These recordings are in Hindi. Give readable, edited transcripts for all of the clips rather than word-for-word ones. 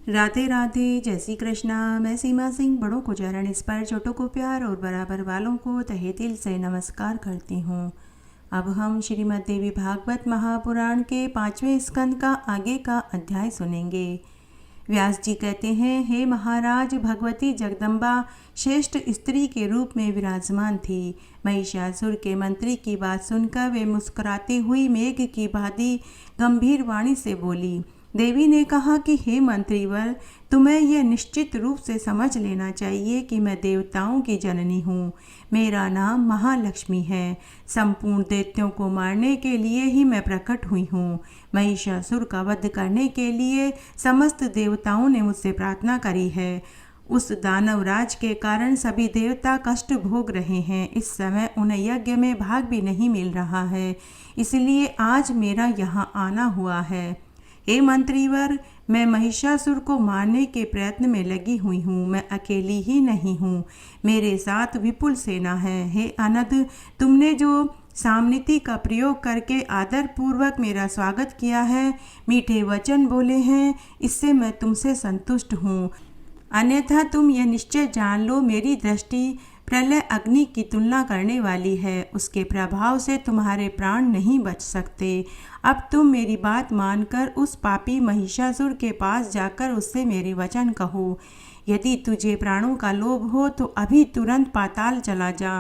राधे राधे, जय श्री कृष्णा। मैं सीमा सिंह बड़ों को चरण स्पर्श, छोटों को प्यार और बराबर वालों को तहे दिल से नमस्कार करती हूँ। अब हम श्रीमद् देवी भागवत महापुराण के 5वें स्कंद का आगे का अध्याय सुनेंगे। व्यास जी कहते हैं, हे महाराज, भगवती जगदम्बा श्रेष्ठ स्त्री के रूप में विराजमान थी। महिषासुर के मंत्री की बात सुनकर वे मुस्कुराती हुई मेघ की भांति गंभीर वाणी से बोली। देवी ने कहा कि हे मंत्रीवर, तुम्हें यह निश्चित रूप से समझ लेना चाहिए कि मैं देवताओं की जननी हूँ। मेरा नाम महालक्ष्मी है। संपूर्ण दैत्यों को मारने के लिए ही मैं प्रकट हुई हूँ। महिषासुर का वध करने के लिए समस्त देवताओं ने मुझसे प्रार्थना करी है। उस दानवराज के कारण सभी देवता कष्ट भोग रहे हैं। इस समय उन्हें यज्ञ में भाग भी नहीं मिल रहा है, इसलिए आज मेरा यहाँ आना हुआ है। हे मंत्रीवर, मैं महिषासुर को मारने के प्रयत्न में लगी हुई हूँ। मैं अकेली ही नहीं हूँ, मेरे साथ विपुल सेना है। हे अनद, तुमने जो सामनीति का प्रयोग करके आदर पूर्वक मेरा स्वागत किया है, मीठे वचन बोले हैं, इससे मैं तुमसे संतुष्ट हूँ। अन्यथा तुम यह निश्चय जान लो, मेरी दृष्टि प्रलय अग्नि की तुलना करने वाली है। उसके प्रभाव से तुम्हारे प्राण नहीं बच सकते। अब तुम मेरी बात मानकर उस पापी महिषासुर के पास जाकर उससे मेरे वचन कहो। यदि तुझे प्राणों का लोभ हो तो अभी तुरंत पाताल चला जा।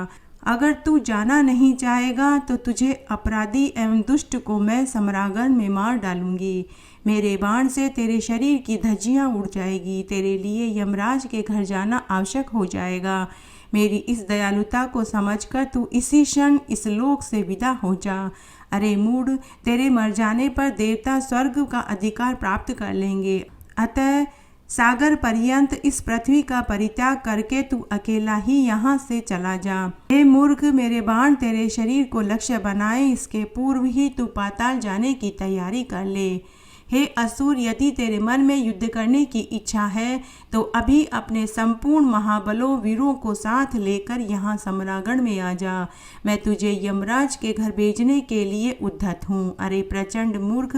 अगर तू जाना नहीं चाहेगा तो तुझे अपराधी एवं दुष्ट को मैं सम्रागण में मार डालूंगी। मेरे बाण से तेरे शरीर की धज्जियां उड़ जाएगी। तेरे लिए यमराज के घर जाना आवश्यक हो जाएगा। मेरी इस दयालुता को समझकर तू इसी क्षण इस लोक से विदा हो जा। अरे मूढ़, तेरे मर जाने पर देवता स्वर्ग का अधिकार प्राप्त कर लेंगे। अतः सागर पर्यंत इस पृथ्वी का परित्याग करके तू अकेला ही यहाँ से चला जा। हे मूर्ख, मेरे बाण तेरे शरीर को लक्ष्य बनाए, इसके पूर्व ही तू पाताल जाने की तैयारी कर ले। हे असुर, यदि तेरे मन में युद्ध करने की इच्छा है तो अभी अपने संपूर्ण महाबलों वीरों को साथ लेकर यहाँ सम्रागण में आ जा। मैं तुझे यमराज के घर भेजने के लिए उद्धत हूँ। अरे प्रचंड मूर्ख,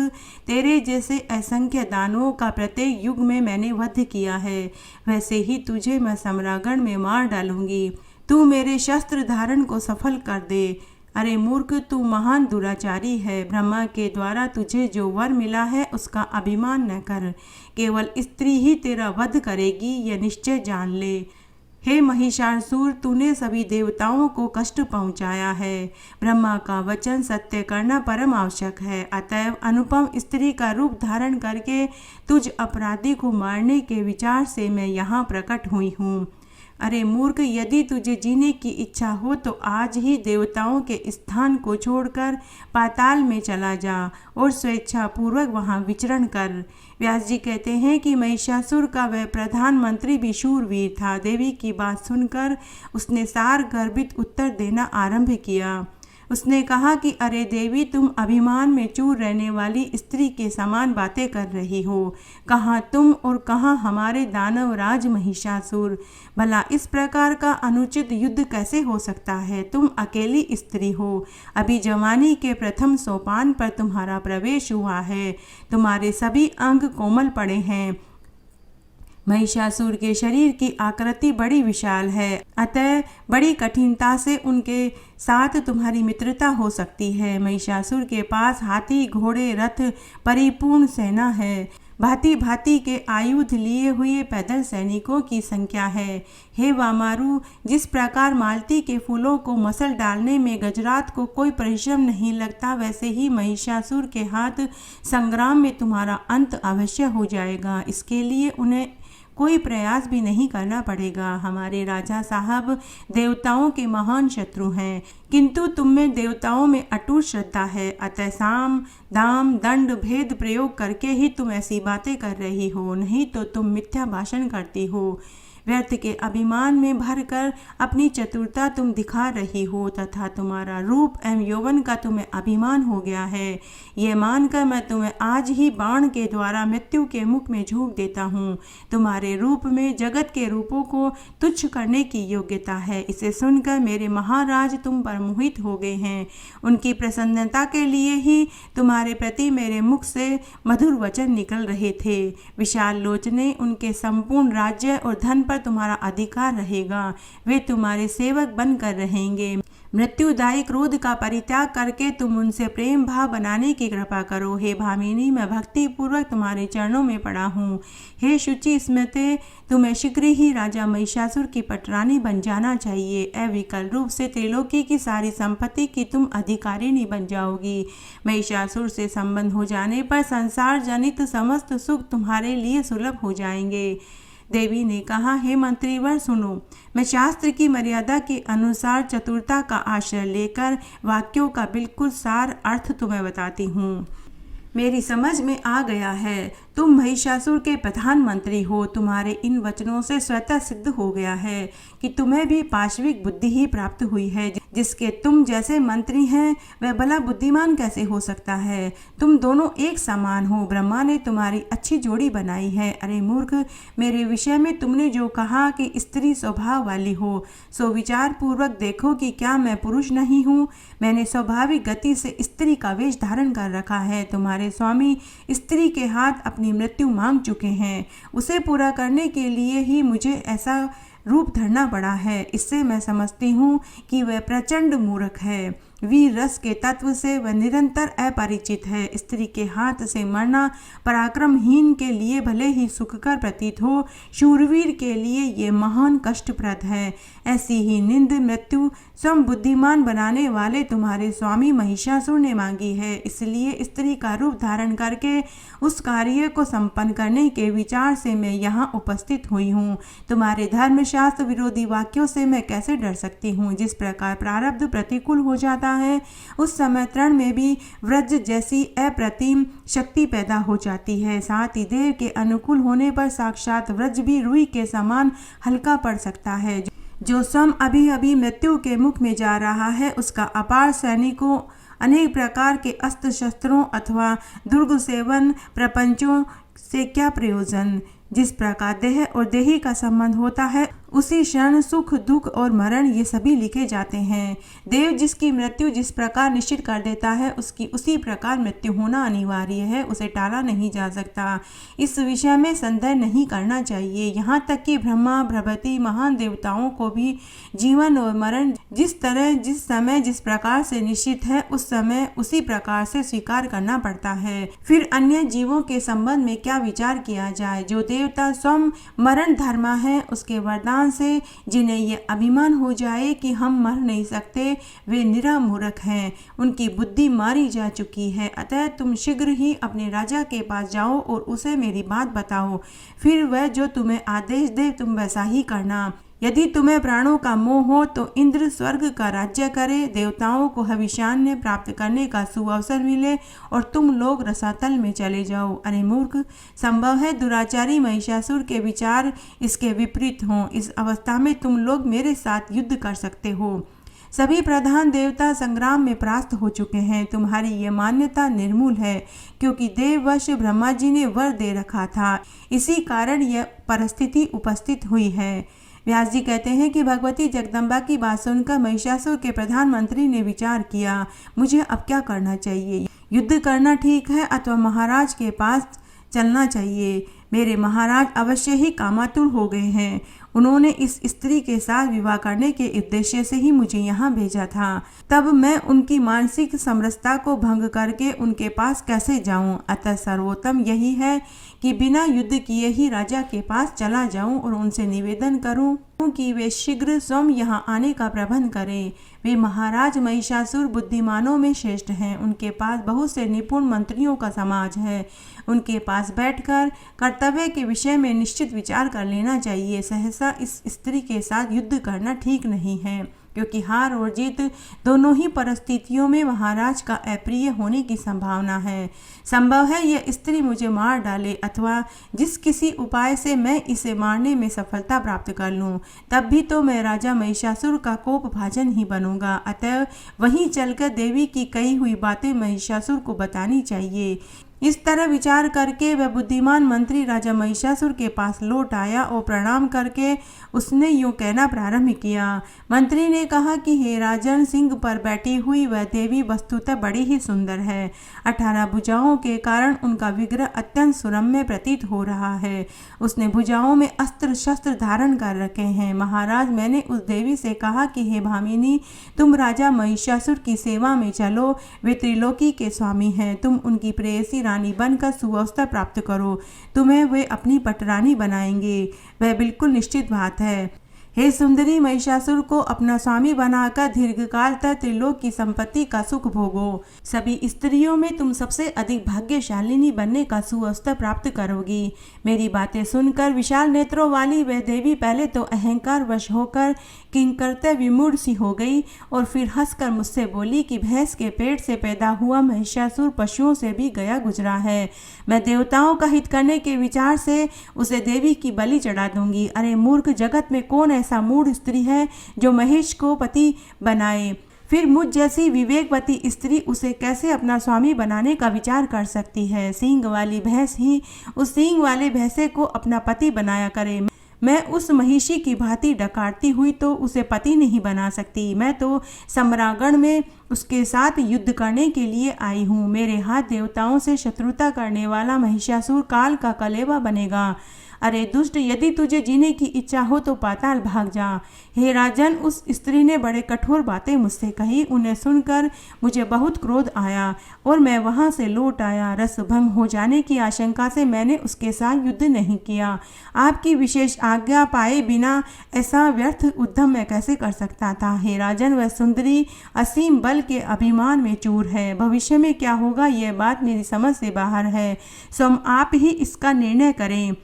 तेरे जैसे असंख्य दानवों का प्रत्येक युग में मैंने वध किया है, वैसे ही तुझे मैं सम्रागण में मार डालूंगी। तू मेरे शस्त्र धारण को सफल कर दे। अरे मूर्ख, तू महान दुराचारी है। ब्रह्मा के द्वारा तुझे जो वर मिला है उसका अभिमान न कर। केवल स्त्री ही तेरा वध करेगी, यह निश्चय जान ले। हे महिषासुर, तूने सभी देवताओं को कष्ट पहुंचाया है। ब्रह्मा का वचन सत्य करना परम आवश्यक है। अतएव अनुपम स्त्री का रूप धारण करके तुझ अपराधी को मारने के विचार से मैं यहाँ प्रकट हुई हूँ। अरे मूर्ख, यदि तुझे जीने की इच्छा हो तो आज ही देवताओं के स्थान को छोड़कर पाताल में चला जा और स्वेच्छापूर्वक वहाँ विचरण कर। व्यास जी कहते हैं कि महिषासुर का वह प्रधानमंत्री भी शूरवीर था। देवी की बात सुनकर उसने सार गर्भित उत्तर देना आरंभ किया। उसने कहा कि अरे देवी, तुम अभिमान में चूर रहने वाली स्त्री के समान बातें कर रही हो। कहाँ तुम और कहाँ हमारे दानवराज महिषासुर। भला इस प्रकार का अनुचित युद्ध कैसे हो सकता है? तुम अकेली स्त्री हो। अभी जवानी के प्रथम सोपान पर तुम्हारा प्रवेश हुआ है। तुम्हारे सभी अंग कोमल पड़े हैं। महिषासुर के शरीर की आकृति बड़ी विशाल है, अतः बड़ी कठिनता से उनके साथ तुम्हारी मित्रता हो सकती है। महिषासुर के पास हाथी, घोड़े, रथ, परिपूर्ण सेना है। भांति भांति के आयुध लिए हुए पैदल सैनिकों की संख्या है। हे वामारु, जिस प्रकार मालती के फूलों को मसल डालने में गजरात को कोई परिश्रम नहीं लगता, वैसे ही महिषासुर के हाथ संग्राम में तुम्हारा अंत अवश्य हो जाएगा। इसके लिए उन्हें कोई प्रयास भी नहीं करना पड़ेगा। हमारे राजा साहब देवताओं के महान शत्रु हैं, किंतु तुम में देवताओं में अटूट श्रद्धा है। अतः साम दाम दंड भेद प्रयोग करके ही तुम ऐसी बातें कर रही हो, नहीं तो तुम मिथ्या भाषण करती हो। व्यर्थ के अभिमान में भरकर अपनी चतुरता तुम दिखा रही हो तथा तुम्हारा रूप एवं यौवन का तुम्हें अभिमान हो गया है। ये मानकर मैं तुम्हें आज ही बाण के द्वारा मृत्यु के मुख में झोंक देता हूँ। तुम्हारे रूप में जगत के रूपों को तुच्छ करने की योग्यता है। इसे सुनकर मेरे महाराज तुम पर मोहित हो गए हैं। उनकी प्रसन्नता के लिए ही तुम्हारे प्रति मेरे मुख से मधुर वचन निकल रहे थे। विशाल लोचने, उनके संपूर्ण राज्य और धन पर तुम्हारा अधिकार रहेगा। वे तुम्हारे सेवक बनकर रहेंगे। मृत्युदायी क्रोध का परित्याग करके तुम उनसे प्रेम भाव बनाने की कृपा करो। हे भामिनी, मैं भक्ति पूर्वक तुम्हारे चरणों में पड़ा हूँ। हे शुचि स्मृते, तुम्हें शीघ्र ही राजा महिषासुर की पटरानी बन जाना चाहिए। अविकल रूप से त्रिलोकी की सारी संपत्ति की तुम अधिकारिणी बन जाओगी। महिषासुर से संबंध हो जाने पर संसार जनित समस्त सुख तुम्हारे लिए सुलभ हो जाएंगे। देवी ने कहा, हे मंत्रीवर सुनो, मैं शास्त्र की मर्यादा के अनुसार चतुरता का आश्रय लेकर वाक्यों का बिल्कुल सार अर्थ तुम्हें बताती हूँ। मेरी समझ में आ गया है, तुम महिषासुर के प्रधानमंत्री हो। तुम्हारे इन वचनों से स्वतः सिद्ध हो गया है कि तुम्हें भी पाशविक बुद्धि ही प्राप्त हुई है। जिसके तुम जैसे मंत्री हैं वह भला बुद्धिमान कैसे हो सकता है। तुम दोनों एक समान हो। ब्रह्मा ने तुम्हारी अच्छी जोड़ी बनाई है। अरे मूर्ख, मेरे विषय में तुमने जो कहा कि स्त्री स्वभाव वाली हो, सो विचार पूर्वक देखो कि क्या मैं पुरुष नहीं हूँ। मैंने स्वाभाविक गति से स्त्री का वेश धारण कर रखा है। तुम्हारे स्वामी स्त्री के हाथ अपनी मृत्यु मांग चुके हैं। उसे पूरा करने के लिए ही मुझे ऐसा रूप धरना पड़ा है। इससे मैं समझती हूँ कि वह प्रचंड मूर्ख है। वीर रस के तत्व से वह निरंतर अपरिचित है। स्त्री के हाथ से मरना पराक्रमहीन के लिए भले ही सुखकर प्रतीत हो, शूरवीर के लिए ये महान कष्टप्रद है। ऐसी ही निंद मृत्यु स्वयं बुद्धिमान बनाने वाले तुम्हारे स्वामी महिषासुर ने मांगी है। इसलिए स्त्री का रूप धारण करके उस कार्य को संपन्न करने के विचार से मैं यहाँ उपस्थित हुई हूँ। तुम्हारे धर्मशास्त्र विरोधी वाक्यों से मैं कैसे डर सकती हूँ। जिस प्रकार प्रारब्ध प्रतिकूल हो जाता है, उस समय तरण में भी व्रज जैसी अप्रतिम शक्ति पैदा हो जाती है। साथ ही देव के अनुकूल होने पर साक्षात व्रज भी रुई के समान हल्का पड़ सकता है। जो स्वयं अभी अभी मृत्यु के मुख में जा रहा है, उसका अपार सैनिकों, अनेक प्रकार के अस्त्र शस्त्रों अथवा दुर्ग सेवन प्रपंचों से क्या प्रयोजन। जिस प्रकार देह और देही का संबंध होता है, उसी क्षण सुख दुख और मरण ये सभी लिखे जाते हैं। देव जिसकी मृत्यु जिस प्रकार निश्चित कर देता है, उसकी उसी प्रकार मृत्यु होना अनिवार्य है। उसे टाला नहीं जा सकता। इस विषय में संदेह नहीं करना चाहिए। यहाँ तक कि ब्रह्मा प्रभृति महान देवताओं को भी जीवन और मरण जिस तरह जिस समय जिस प्रकार से निश्चित है, उस समय उसी प्रकार से स्वीकार करना पड़ता है। फिर अन्य जीवों के संबंध में क्या विचार किया जाए। जो देवता स्वयं मरण धर्मा है, उसके वरदान से जिन्हें ये अभिमान हो जाए कि हम मर नहीं सकते, वे निरा मूर्ख हैं। उनकी बुद्धि मारी जा चुकी है। अतः तुम शीघ्र ही अपने राजा के पास जाओ और उसे मेरी बात बताओ। फिर वह जो तुम्हें आदेश दे तुम वैसा ही करना। यदि तुम्हें प्राणों का मोह हो तो इंद्र स्वर्ग का राज्य करे, देवताओं को हविष्यान्य प्राप्त करने का सुअवसर मिले और तुम लोग रसातल में चले जाओ। अरे मूर्ख, संभव है दुराचारी महिषासुर के विचार इसके विपरीत हों। इस अवस्था में तुम लोग मेरे साथ युद्ध कर सकते हो। सभी प्रधान देवता संग्राम में परास्त हो चुके हैं। तुम्हारी ये मान्यता निर्मूल है, क्योंकि देववश ब्रह्मा जी ने वर दे रखा था। इसी कारण यह परिस्थिति उपस्थित हुई है। व्यास जी कहते हैं कि भगवती जगदम्बा की बात सुनकर महिषासुर के प्रधानमंत्री ने विचार किया, मुझे अब क्या करना चाहिए। युद्ध करना ठीक है अथवा महाराज के पास चलना चाहिए। मेरे महाराज अवश्य ही कामातुर हो गए हैं। उन्होंने इस स्त्री के साथ विवाह करने के उद्देश्य से ही मुझे यहाँ भेजा था। तब मैं उनकी मानसिक समरसता को भंग करके उनके पास कैसे जाऊँ। अतः सर्वोत्तम यही है कि बिना युद्ध किए ही राजा के पास चला जाऊं और उनसे निवेदन करूं कि वे शीघ्र स्वयं यहाँ आने का प्रबंध करें। वे महाराज महिषासुर बुद्धिमानों में श्रेष्ठ हैं। उनके पास बहुत से निपुण मंत्रियों का समाज है। उनके पास बैठकर कर्तव्य के विषय में निश्चित विचार कर लेना चाहिए। सहसा इस स्त्री के साथ युद्ध करना ठीक नहीं है, क्योंकि हार और जीत दोनों ही परिस्थितियों में महाराज का अप्रिय होने की संभावना है। संभव है यह स्त्री मुझे मार डाले अथवा जिस किसी उपाय से मैं इसे मारने में सफलता प्राप्त कर लूं, तब भी तो मैं राजा महिषासुर का कोप भाजन ही बनूंगा। अतः वहीं चलकर देवी की कही हुई बातें महिषासुर को बतानी चाहिए। इस तरह विचार करके वह बुद्धिमान मंत्री राजा महिषासुर के पास लौट आया और प्रणाम करके उसने यूँ कहना प्रारंभ किया। मंत्री ने कहा कि हे राजन, सिंह पर बैठी हुई वह देवी वस्तुतः बड़ी ही सुंदर है। 18 भुजाओं के कारण उनका विग्रह अत्यंत सुरम्य प्रतीत हो रहा है। उसने भुजाओं में अस्त्र शस्त्र धारण कर रखे हैं। महाराज, मैंने उस देवी से कहा कि हे भामिनी, तुम राजा महिषासुर की सेवा में चलो। वे त्रिलोकी के स्वामी हैं। तुम उनकी प्रेयसी रानी बनकर सुअवस्था प्राप्त करो। तुम्हें वे अपनी पटरानी बनाएंगे, वह बिल्कुल निश्चित बात है। हे सुंदरी, महिषासुर को अपना स्वामी बनाकर दीर्घकाल तक त्रिलोक की संपत्ति का सुख भोगो। सभी स्त्रियों में तुम सबसे अधिक भाग्यशालिनी बनने का सुअवसर प्राप्त करोगी। मेरी बातें सुनकर विशाल नेत्रों वाली वह देवी पहले तो अहंकार वश होकर किंकरते विमूढ़ सी हो गई और फिर हंसकर मुझसे बोली कि भैंस के पेट से पैदा हुआ महिषासुर पशुओं से भी गया गुजरा है। मैं देवताओं का हित करने के विचार से उसे देवी की बलि चढ़ा दूंगी। अरे मूर्ख, जगत में कौन ऐसा मूढ़ स्त्री है जो महेश को पति बनाए? फिर मुझ जैसी विवेकवती स्त्री उसे कैसे अपना स्वामी बनाने का विचार कर सकती है? सींग वाली भैंस ही उस सींग वाले भैंसे को अपना पति बनाया करे। मैं उस महिषी की भांति डकारती हुई तो उसे पति नहीं बना सकती। मैं तो सम्रागण में उसके साथ युद्ध करने के लिए आई हूँ। मेरे हाथ देवताओं से शत्रुता करने वाला महिषासुर काल का कलेवा बनेगा। अरे दुष्ट, यदि तुझे जीने की इच्छा हो तो पाताल भाग जा। हे राजन, उस स्त्री ने बड़े कठोर बातें मुझसे कही। उन्हें सुनकर मुझे बहुत क्रोध आया और मैं वहां से लौट आया। रस भंग हो जाने की आशंका से मैंने उसके साथ युद्ध नहीं किया। आपकी विशेष आज्ञा पाए बिना ऐसा व्यर्थ उद्यम मैं कैसे कर सकता था? हे राजन, वह सुंदरी असीम बल के अभिमान में चूर है। भविष्य में क्या होगा यह बात मेरी समझ से बाहर है, सो आप ही इसका निर्णय करें।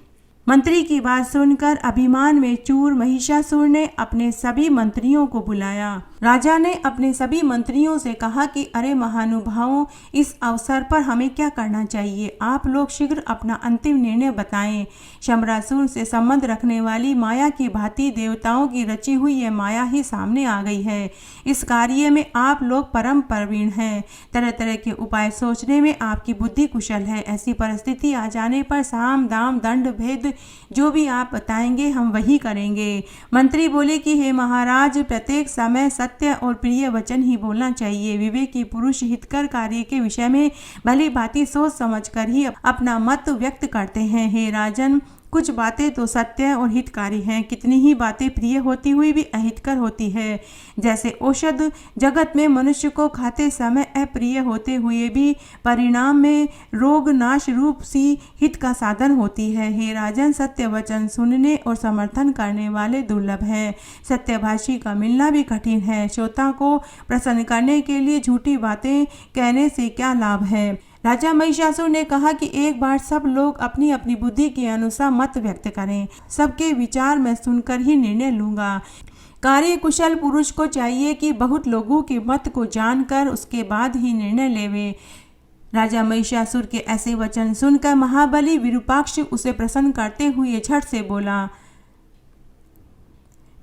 मंत्री की बात सुनकर अभिमान में चूर महिषासुर ने अपने सभी मंत्रियों को बुलाया। राजा ने अपने सभी मंत्रियों से कहा कि अरे महानुभावों, इस अवसर पर हमें क्या करना चाहिए? आप लोग शीघ्र अपना अंतिम निर्णय बताएं। शम्रासुर से संबंध रखने वाली माया की भांति देवताओं की रची हुई यह माया ही सामने आ गई है। इस कार्य में आप लोग परम प्रवीण हैं। तरह तरह के उपाय सोचने में आपकी बुद्धि कुशल है। ऐसी परिस्थिति आ जाने पर साम दाम दंड भेद जो भी आप बताएंगे हम वही करेंगे। मंत्री बोले कि हे महाराज, प्रत्येक समय सत्य और प्रिय वचन ही बोलना चाहिए। विवेकी पुरुष हितकर कार्य के विषय में भली भांति सोच समझकर ही अपना मत व्यक्त करते हैं। हे राजन, कुछ बातें तो सत्य और हितकारी हैं, कितनी ही बातें प्रिय होती हुई भी अहितकर होती है। जैसे औषध जगत में मनुष्य को खाते समय अप्रिय होते हुए भी परिणाम में रोग नाश रूप सी हित का साधन होती है। हे राजन, सत्य वचन सुनने और समर्थन करने वाले दुर्लभ हैं। सत्यभाषी का मिलना भी कठिन है। श्रोता को प्रसन्न करने के लिए झूठी बातें कहने से क्या लाभ है? राजा महिषासुर ने कहा कि एक बार सब लोग अपनी अपनी बुद्धि के अनुसार मत व्यक्त करें। सबके विचार मैं सुनकर ही निर्णय लूंगा। कार्य कुशल पुरुष को चाहिए कि बहुत लोगों के मत को जानकर उसके बाद ही निर्णय लेवे। राजा महिषासुर के ऐसे वचन सुनकर महाबली विरूपाक्ष उसे प्रसन्न करते हुए झट से बोला।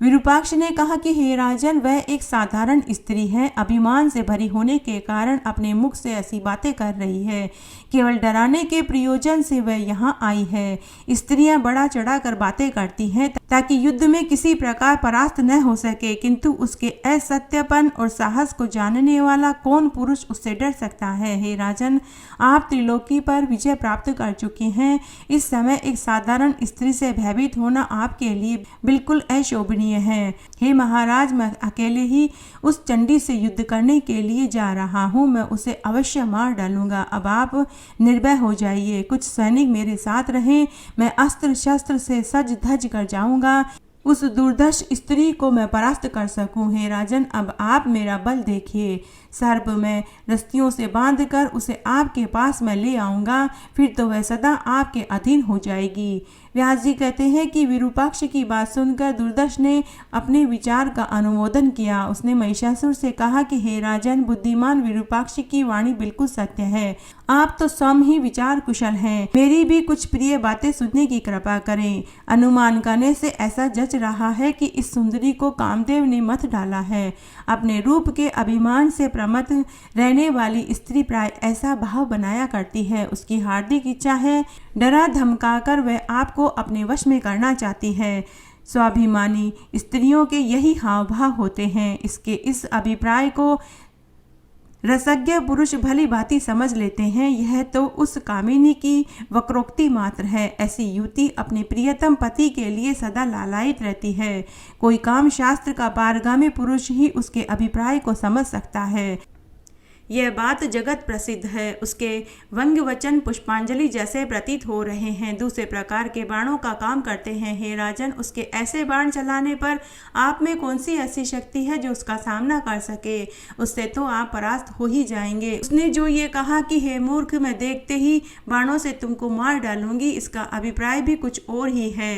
विरूपाक्ष ने कहा कि हे राजन, वह एक साधारण स्त्री है। अभिमान से भरी होने के कारण अपने मुख से ऐसी बातें कर रही है। केवल डराने के प्रयोजन से वह यहाँ आई है। स्त्रियां बड़ा चढ़ाकर बातें करती हैं ताकि युद्ध में किसी प्रकार परास्त न हो सके, किंतु उसके असत्यपन और साहस को जानने वाला कौन पुरुष उससे डर सकता है? हे राजन, आप त्रिलोकी पर विजय प्राप्त कर चुके हैं। इस समय एक साधारण स्त्री से भयभीत होना आपके लिए बिल्कुल अशोभनीय है। हे महाराज, मैं अकेले ही उस चंडी से युद्ध करने के लिए जा रहा हूँ। मैं उसे अवश्य मार डालूंगा। अब आप निर्भय हो जाइए। कुछ सैनिक मेरे साथ रहें। मैं अस्त्र शस्त्र से सज धज कर जाऊंगा। उस दुर्धर्ष स्त्री को मैं परास्त कर सकूं। हे राजन, अब आप मेरा बल देखिए। सर्प में रस्सियों से बांधकर उसे आपके पास मैं ले आऊँगा, फिर तो वह सदा आपके अधीन हो जाएगी। व्यास जी कहते हैं कि विरूपाक्ष की बात सुनकर दुर्दर्श ने अपने विचार का अनुमोदन किया। उसने महिषासुर से कहा कि हे राजन, बुद्धिमान विरूपाक्ष की वाणी बिल्कुल सत्य है। आप तो स्वयं ही विचार कुशल हैं। मेरी भी कुछ प्रिय बातें सुनने की कृपा करें। अनुमान करने से ऐसा जच रहा है कि इस सुंदरी को कामदेव ने मत डाला है। अपने रूप के अभिमान से प्रमत्त रहने वाली स्त्री प्राय ऐसा भाव बनाया करती है। उसकी हार्दिक इच्छा है, डरा धमकाकर वह आपको अपने वश में करना चाहती है। स्वाभिमानी स्त्रियों के यही हाव भाव होते हैं। इसके इस अभिप्राय को रसज्ञ पुरुष भली भांति समझ लेते हैं। यह तो उस कामिनी की वक्रोक्ति मात्र है। ऐसी युवती अपने प्रियतम पति के लिए सदा लालायित रहती है। कोई काम शास्त्र का पारगामी पुरुष ही उसके अभिप्राय को समझ सकता है। यह बात जगत प्रसिद्ध है। उसके व्यंग्य वचन पुष्पांजलि जैसे प्रतीत हो रहे हैं, दूसरे प्रकार के बाणों का काम करते हैं। हे राजन, उसके ऐसे बाण चलाने पर आप में कौन सी ऐसी शक्ति है जो उसका सामना कर सके? उससे तो आप परास्त हो ही जाएंगे। उसने जो ये कहा कि हे मूर्ख, मैं देखते ही बाणों से तुमको मार डालूंगी, इसका अभिप्राय भी कुछ और ही है।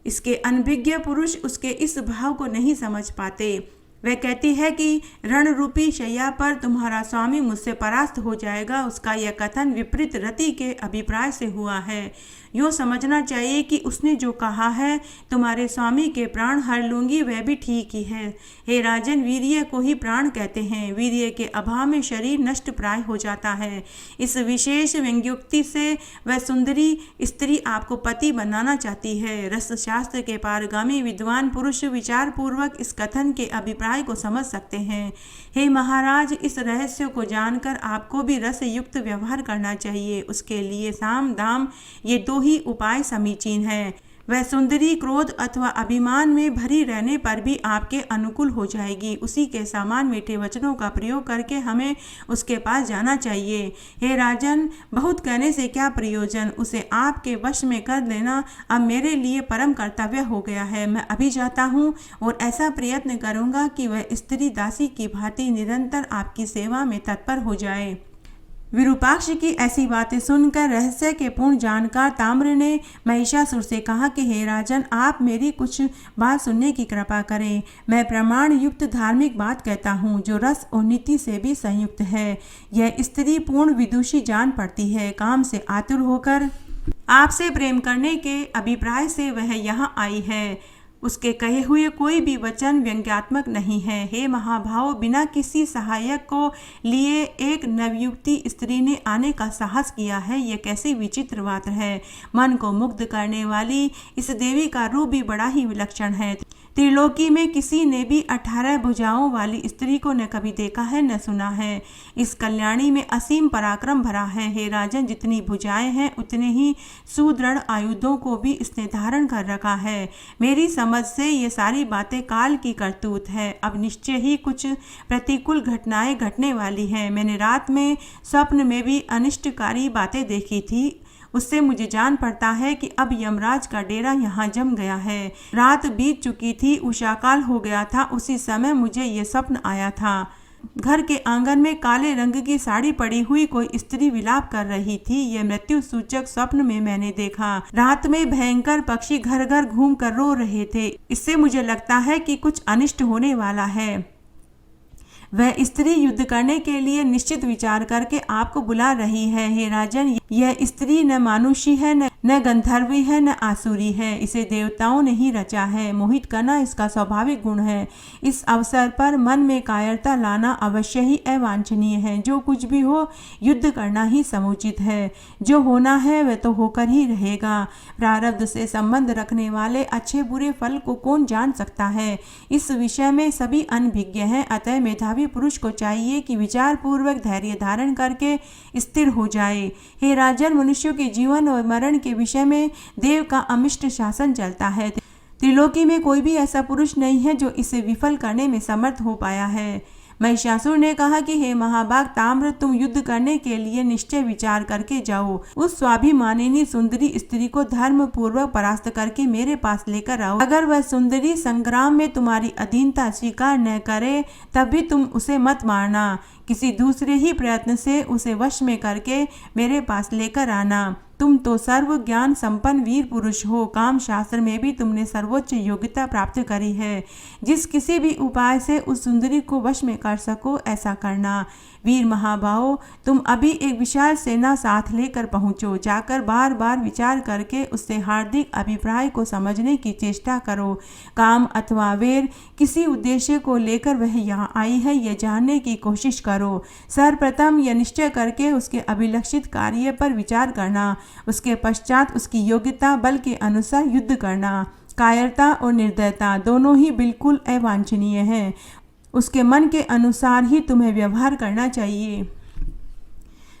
इसके अनभिज्ञ पुरुष उसके इस भाव को नहीं समझ पाते। वह कहती है कि रण रूपी शैया पर तुम्हारा स्वामी मुझसे परास्त हो जाएगा। उसका यह कथन विपरीत रति के अभिप्राय से हुआ है। यूँ समझना चाहिए कि उसने जो कहा है तुम्हारे स्वामी के प्राण हर लूंगी, वह भी ठीक ही है। हे राजन, वीर्य को ही प्राण कहते हैं। वीर्य के अभाव में शरीर नष्ट प्राय हो जाता है। इस विशेष व्यंग्योक्ति से वह सुंदरी स्त्री आपको पति बनाना चाहती है। रस शास्त्र के पारगामी विद्वान पुरुष विचार पूर्वक इस कथन के अभिप्राय को समझ सकते हैं। हे महाराज, इस रहस्य को जानकर आपको भी रस युक्त व्यवहार करना चाहिए। उसके लिए साम दाम ये दो ही उपाय समीचीन है। वह सुंदरी क्रोध अथवा अभिमान में भरी रहने पर भी आपके अनुकूल हो जाएगी। उसी के समान मीठे वचनों का प्रयोग करके हमें उसके पास जाना चाहिए। हे राजन, बहुत कहने से क्या प्रयोजन? उसे आपके वश में कर देना अब मेरे लिए परम कर्तव्य हो गया है। मैं अभी जाता हूँ और ऐसा प्रयत्न करूँगा कि वह स्त्री दासी की भांति निरंतर आपकी सेवा में तत्पर हो जाए। विरूपाक्ष की ऐसी बातें सुनकर रहस्य के पूर्ण जानकार ताम्र ने महिषासुर से कहा कि हे राजन, आप मेरी कुछ बात सुनने की कृपा करें। मैं प्रमाण युक्त धार्मिक बात कहता हूँ जो रस और नीति से भी संयुक्त है। यह स्त्री पूर्ण विदुषी जान पड़ती है। काम से आतुर होकर आपसे प्रेम करने के अभिप्राय से वह यहाँ आई है। उसके कहे हुए कोई भी वचन व्यंग्यात्मक नहीं है। हे महाभाव, बिना किसी सहायक को लिए एक नवयुक्ति स्त्री ने आने का साहस किया है। यह कैसी विचित्र बात है। मन को मुग्ध करने वाली इस देवी का रूप भी बड़ा ही विलक्षण है। त्रिलोकी में किसी ने भी 18 भुजाओं वाली स्त्री को न कभी देखा है न सुना है। इस कल्याणी में असीम पराक्रम भरा है। हे राजन, जितनी भुजाएं हैं उतने ही सुदृढ़ आयुधों को भी इसने धारण कर रखा है। मेरी समझ से ये सारी बातें काल की करतूत है। अब निश्चय ही कुछ प्रतिकूल घटनाएं घटने वाली हैं। मैंने रात में स्वप्न में भी अनिष्टकारी बातें देखी थी। उससे मुझे जान पड़ता है कि अब यमराज का डेरा यहाँ जम गया है। रात बीत चुकी थी, उषाकाल हो गया था। उसी समय मुझे ये स्वप्न आया था। घर के आंगन में काले रंग की साड़ी पड़ी हुई कोई स्त्री विलाप कर रही थी। यह मृत्यु सूचक स्वप्न में मैंने देखा। रात में भयंकर पक्षी घर घर घूम कर रो रहे थे। इससे मुझे लगता है कि कुछ अनिष्ट होने वाला है। वह स्त्री युद्ध करने के लिए निश्चित विचार करके आपको बुला रही है। हे राजन, यह स्त्री न मानुषी है, न गंधर्वी है, न आसुरी है। इसे देवताओं ने ही रचा है। मोहित करना इसका स्वाभाविक गुण है। इस अवसर पर मन में कायरता लाना अवश्य ही अवांछनीय है। जो कुछ भी हो, युद्ध करना ही समुचित है। जो होना है वह तो होकर ही रहेगा। प्रारब्ध से संबंध रखने वाले अच्छे बुरे फल को कौन जान सकता है। इस विषय में सभी अनभिज्ञ हैं। अतः मेधावी पुरुष को चाहिए कि विचार पूर्वक धैर्य धारण करके स्थिर हो जाए। हे राजन, मनुष्यों के जीवन और मरण के विषय में देव का अमिष्ट शासन चलता है। त्रिलोकी में कोई भी ऐसा पुरुष नहीं है जो इसे विफल करने में समर्थ हो पाया है। महिषासुर ने कहा कि हे महाभाग ताम्र, तुम युद्ध करने के लिए निश्चय विचार करके जाओ। उस स्वाभिमानिनी सुंदरी स्त्री को धर्म पूर्वक परास्त करके मेरे पास लेकर आओ। अगर वह सुंदरी संग्राम में तुम्हारी अधीनता स्वीकार न करे तब भी तुम उसे मत मारना, किसी दूसरे ही प्रयत्न से उसे वश में करके मेरे पास लेकर आना। तुम तो सर्व ज्ञान संपन्न वीर पुरुष हो, काम शास्त्र में भी तुमने सर्वोच्च योग्यता प्राप्त करी है। जिस किसी भी उपाय से उस सुंदरी को वश में कर सको ऐसा करना। वीर महाभाव, तुम अभी एक विशाल सेना साथ लेकर पहुंचो। जाकर बार बार विचार करके उससे हार्दिक अभिप्राय को समझने की चेष्टा करो। काम अथवा वेर किसी उद्देश्य को लेकर वह यहाँ आई है यह जानने की कोशिश करो। सर्वप्रथम यह निश्चय करके उसके अभिलक्षित कार्य पर विचार करना, उसके पश्चात उसकी योग्यता बल के अनुसार युद्ध करना। कायरता और निर्दयता दोनों ही बिल्कुल अवांछनीय हैं। उसके मन के अनुसार ही तुम्हें व्यवहार करना चाहिए।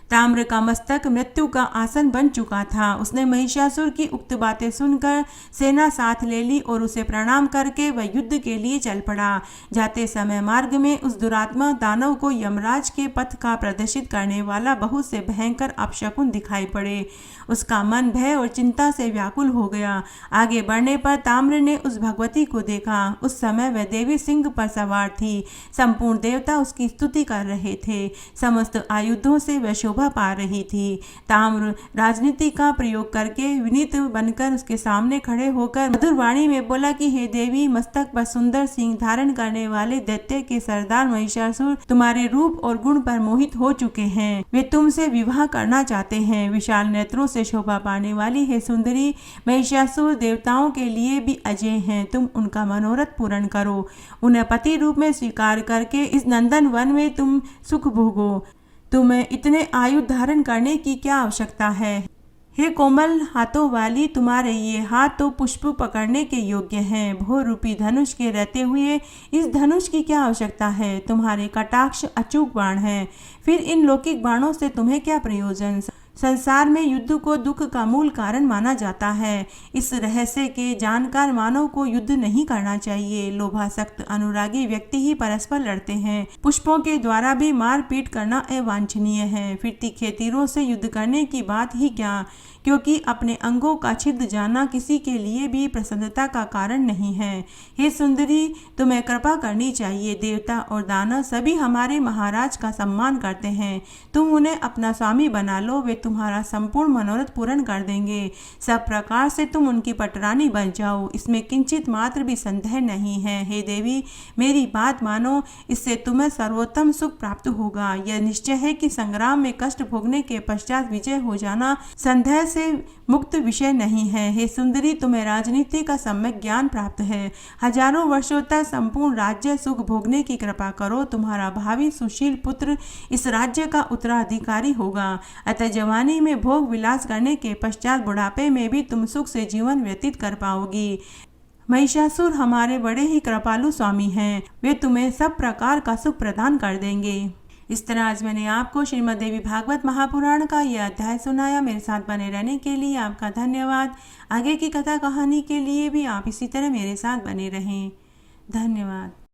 ताम्र का मस्तक मृत्यु का आसन बन चुका था। उसने महिषासुर की उक्त बातें सुनकर सेना साथ ले ली और उसे प्रणाम करके वह युद्ध के लिए चल पड़ा। जाते समय मार्ग में उस दुरात्मा दानव को यमराज के पथ का प्रदर्शित करने वाला बहुत से भयंकर अपशकुन दिखाई पड़े। उसका मन भय और चिंता से व्याकुल हो गया। आगे बढ़ने पर ताम्र ने उस भगवती को देखा। उस समय वह देवी सिंह पर सवार थी। संपूर्ण देवता उसकी स्तुति कर रहे थे। समस्त आयुधों से वह शोभा पा रही थी। ताम्र राजनीति का प्रयोग करके विनीत बनकर उसके सामने खड़े होकर मधुर वाणी में बोला कि हे देवी, मस्तक पर सुंदर सिंह धारण करने वाले दैत्य के सरदार महिषासुर तुम्हारे रूप और गुण पर मोहित हो चुके हैं। वे तुमसे विवाह करना चाहते हैं। विशाल नेत्रों से शोभा पाने वाली हे सुंदरी, महिषासुर देवताओं के लिए भी अजय हैं। तुम उनका मनोरथ पूर्ण करो। उन्हें पति रूप में स्वीकार करके इस नंदन वन में तुम सुख भोगो। तुम्हें इतने आयु धारण करने की क्या आवश्यकता है? हे कोमल हाथों वाली, तुम्हारे ये हाथ तो पुष्प पकड़ने के योग्य हैं। भोर रूपी धनुष के रहते हुए इस धनुष की क्या आवश्यकता है? तुम्हारे कटाक्ष अचूक बाण हैं। फिर इन लौकिक बाणों से तुम्हें क्या प्रयोजन? संसार में युद्ध को दुख का मूल कारण माना जाता है। इस रहस्य के जानकार मानव को युद्ध नहीं करना चाहिए। लोभासक्त अनुरागी व्यक्ति ही परस्पर लड़ते हैं। पुष्पों के द्वारा भी मारपीट करना अवांछनीय है। फिर तीखे तीरों से युद्ध करने की बात ही क्या, क्योंकि अपने अंगों का छिद जाना किसी के लिए भी प्रसन्नता का कारण नहीं है। हे सुंदरी, तुम्हें कृपा करनी चाहिए। देवता और दानव सभी हमारे महाराज का सम्मान करते हैं। तुम उन्हें अपना स्वामी बना लो, वे तुम्हारा संपूर्ण मनोरथ पूर्ण कर देंगे। सब प्रकार से तुम उनकी पटरानी बन जाओ, इसमें किंचित मात्र भी संदेह नहीं है। हे देवी, मेरी बात मानो, इससे तुम्हें सर्वोत्तम सुख प्राप्त होगा। यह निश्चय है कि संग्राम में कष्ट भोगने के पश्चात विजय हो जाना संदेह से मुक्त विषय नहीं है। हे सुंदरी, तुम्हें राजनीति का सम्यक ज्ञान प्राप्त है। हजारों वर्षों तक संपूर्ण राज्य सुख भोगने की कृपा करो। तुम्हारा भावी सुशील पुत्र इस राज्य का उत्तराधिकारी होगा। अतः जवानी में भोग विलास करने के पश्चात बुढ़ापे में भी तुम सुख से जीवन व्यतीत कर पाओगी। महिषासुर हमारे बड़े ही कृपालु स्वामी हैं। वे तुम्हें सब प्रकार का सुख प्रदान कर देंगे। इस तरह आज मैंने आपको श्रीमद् देवी भागवत महापुराण का यह अध्याय सुनाया। मेरे साथ बने रहने के लिए आपका धन्यवाद। आगे की कथा कहानी के लिए भी आप इसी तरह मेरे साथ बने रहें। धन्यवाद।